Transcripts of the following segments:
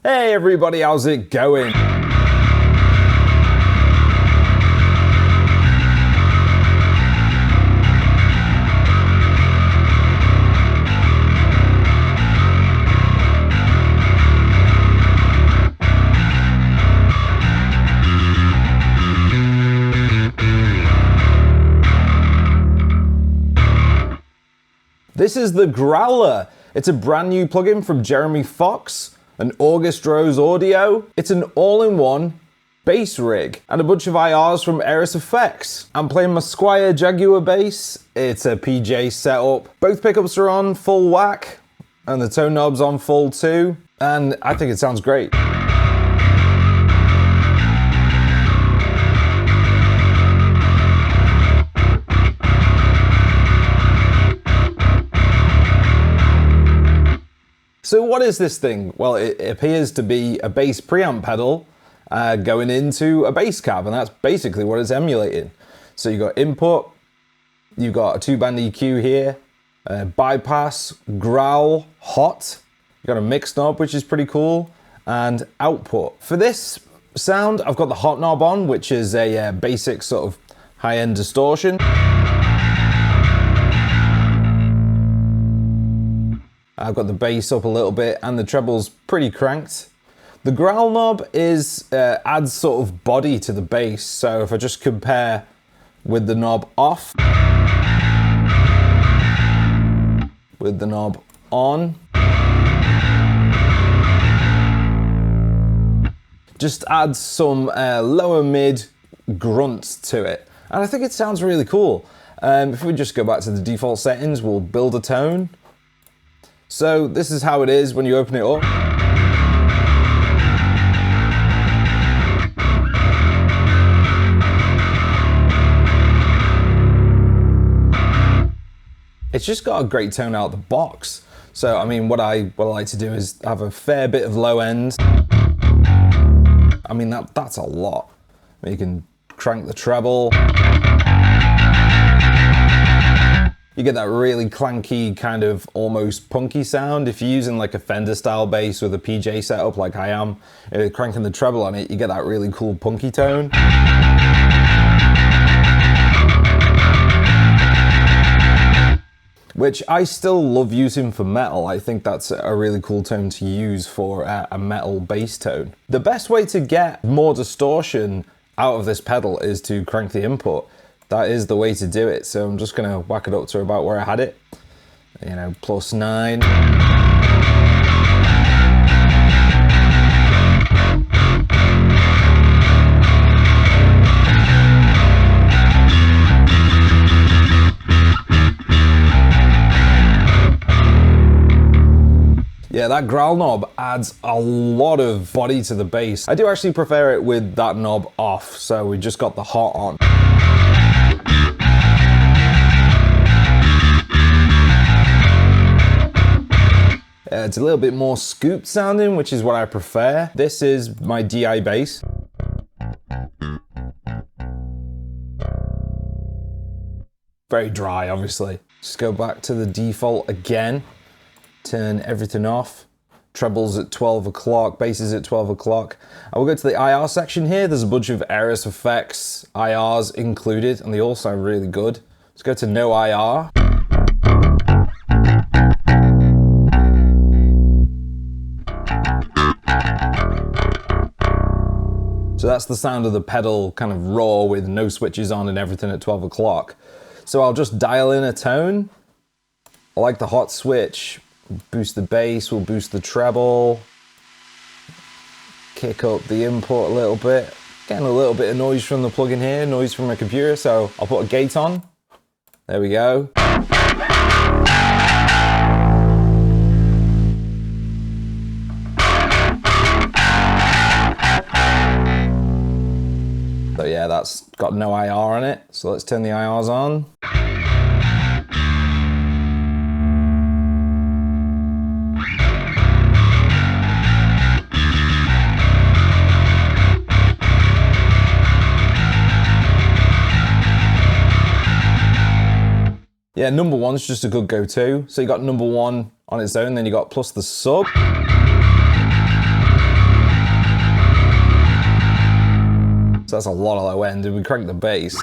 Hey everybody, how's it going? This is the Growler. It's a brand new plugin from Jeremy Fox and August Rose Audio. It's an all-in-one bass rig and a bunch of IRs from Ravenous Effects. I'm playing my Squier Jaguar bass. It's a PJ setup. Both pickups are on full whack and the tone knob's on full too. And I think it sounds great. So what is this thing? Well, it appears to be a bass preamp pedal going into a bass cab, and that's basically what it's emulating. So you got input, you've got a 2-band EQ here, bypass, growl, hot, you got a mix knob, which is pretty cool, and output. For this sound, I've got the hot knob on, which is a basic sort of high-end distortion. I've got the bass up a little bit and the treble's pretty cranked. The growl knob adds sort of body to the bass. So if I just compare with the knob off, with the knob on, just adds some lower mid grunt to it. And I think it sounds really cool. If we just go back to the default settings, we'll build a tone. So this is how it is when you open it up. It's just got a great tone out of the box. So I mean, what I like to do is have a fair bit of low end. I mean, that's a lot. I mean, you can crank the treble. You get that really clanky, kind of almost punky sound. If you're using like a Fender style bass with a PJ setup like I am, cranking the treble on it, you get that really cool punky tone. Which I still love using for metal. I think that's a really cool tone to use for a metal bass tone. The best way to get more distortion out of this pedal is to crank the input. That is the way to do it. So I'm just gonna whack it up to about where I had it. You know, +9. Yeah, that growl knob adds a lot of body to the bass. I do actually prefer it with that knob off, so we just got the hot on. It's a little bit more scooped sounding, which is what I prefer. This is my DI bass. Very dry, obviously. Just go back to the default again. Turn everything off. Treble's at 12 o'clock, bass is at 12 o'clock. I will go to the IR section here. There's a bunch of Ravenous Effects IRs included, and they all sound really good. Let's go to no IR. So that's the sound of the pedal kind of raw with no switches on and everything at 12 o'clock. So I'll just dial in a tone. I like the hot switch. Boost the bass, we'll boost the treble. Kick up the input a little bit. Getting a little bit of noise from the plugin here, noise from my computer, so I'll put a gate on. There we go. So yeah, that's got no IR on it. So let's turn the IRs on. Yeah, number one's just a good go-to. So you got number one on its own, then you got plus the sub. a lot of low end, and we crank the bass.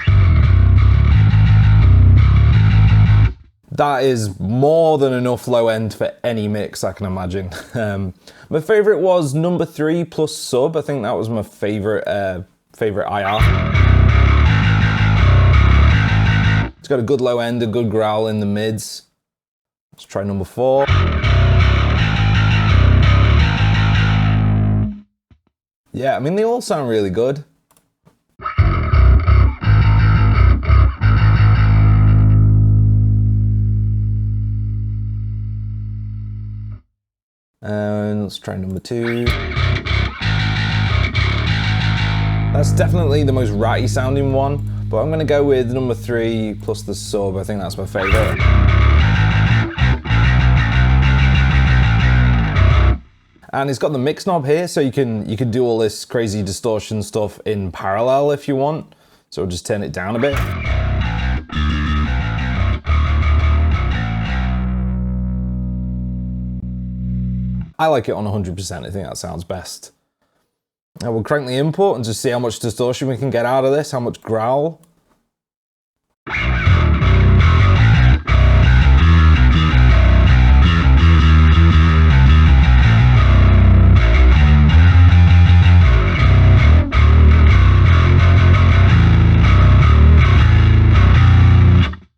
That is more than enough low end for any mix I can imagine. My favorite was number 3 plus sub. I think that was my favorite IR. It's got a good low end, a good growl in the mids. Let's try number 4. Yeah, I mean, they all sound really good. And let's try number 2. That's definitely the most ratty sounding one, but I'm gonna go with number 3 plus the sub. I think that's my favorite. And it's got the mix knob here, so you can do all this crazy distortion stuff in parallel if you want. So we'll just turn it down a bit. I like it on 100%, I think that sounds best. Now we'll crank the input and just see how much distortion we can get out of this, how much growl.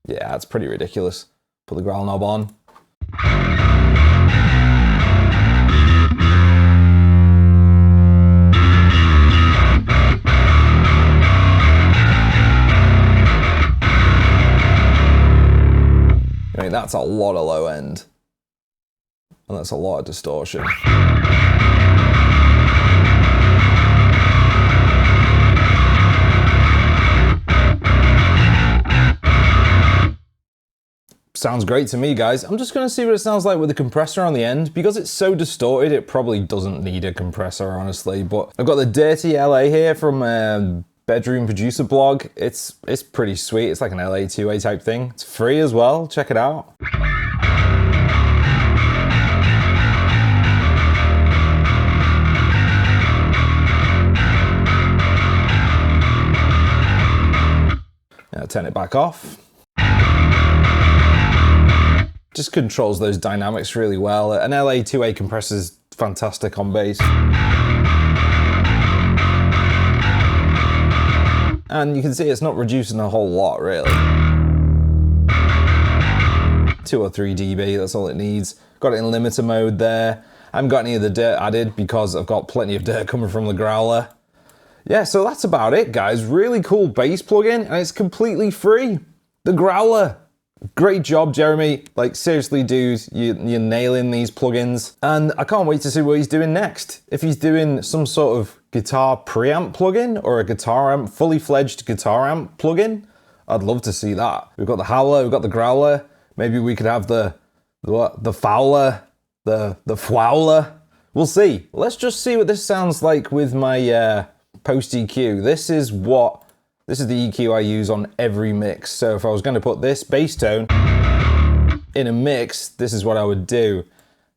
Yeah, that's pretty ridiculous. Put the growl knob on. I mean, that's a lot of low end. And that's a lot of distortion. Sounds great to me, guys. I'm just gonna see what it sounds like with the compressor on the end. Because it's so distorted, it probably doesn't need a compressor, honestly. But I've got the Dirty LA here from Bedroom Producer blog. It's pretty sweet. It's like an LA 2A type thing. It's free as well. Check it out. Now turn it back off. Just controls those dynamics really well. An LA 2A compressor is fantastic on bass. And you can see it's not reducing a whole lot, really. 2 or 3 dB, that's all it needs. Got it in limiter mode there. I haven't got any of the dirt added because I've got plenty of dirt coming from the Growler. Yeah, so that's about it, guys. Really cool bass plugin, and it's completely free. The Growler. Great job, Jeremy. Like, seriously, dude, you're nailing these plugins. And I can't wait to see what he's doing next. If he's doing some sort of guitar preamp plugin or a guitar amp, fully fledged guitar amp plugin, I'd love to see that. We've got the Howler, we've got the Growler. Maybe we could have the Fowler, the Fwowler. We'll see. Let's just see what this sounds like with my post EQ. This is the EQ I use on every mix. So if I was going to put this bass tone in a mix, this is what I would do.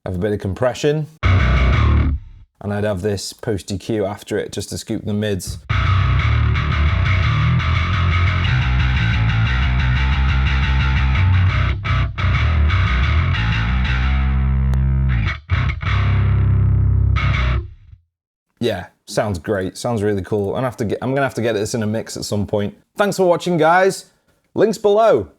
Have a bit of compression, and I'd have this post EQ after it just to scoop the mids. Yeah, sounds great. Sounds really cool. I'm gonna have to get this in a mix at some point. Thanks for watching, guys. Links below.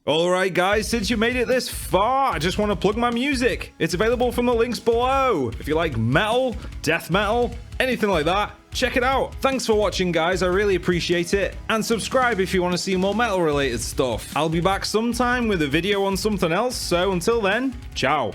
Alright guys, since you made it this far, I just want to plug my music. It's available from the links below. If you like metal, death metal, anything like that, check it out. Thanks for watching, guys. I really appreciate it. And subscribe if you want to see more metal related stuff. I'll be back sometime with a video on something else, so until then, ciao.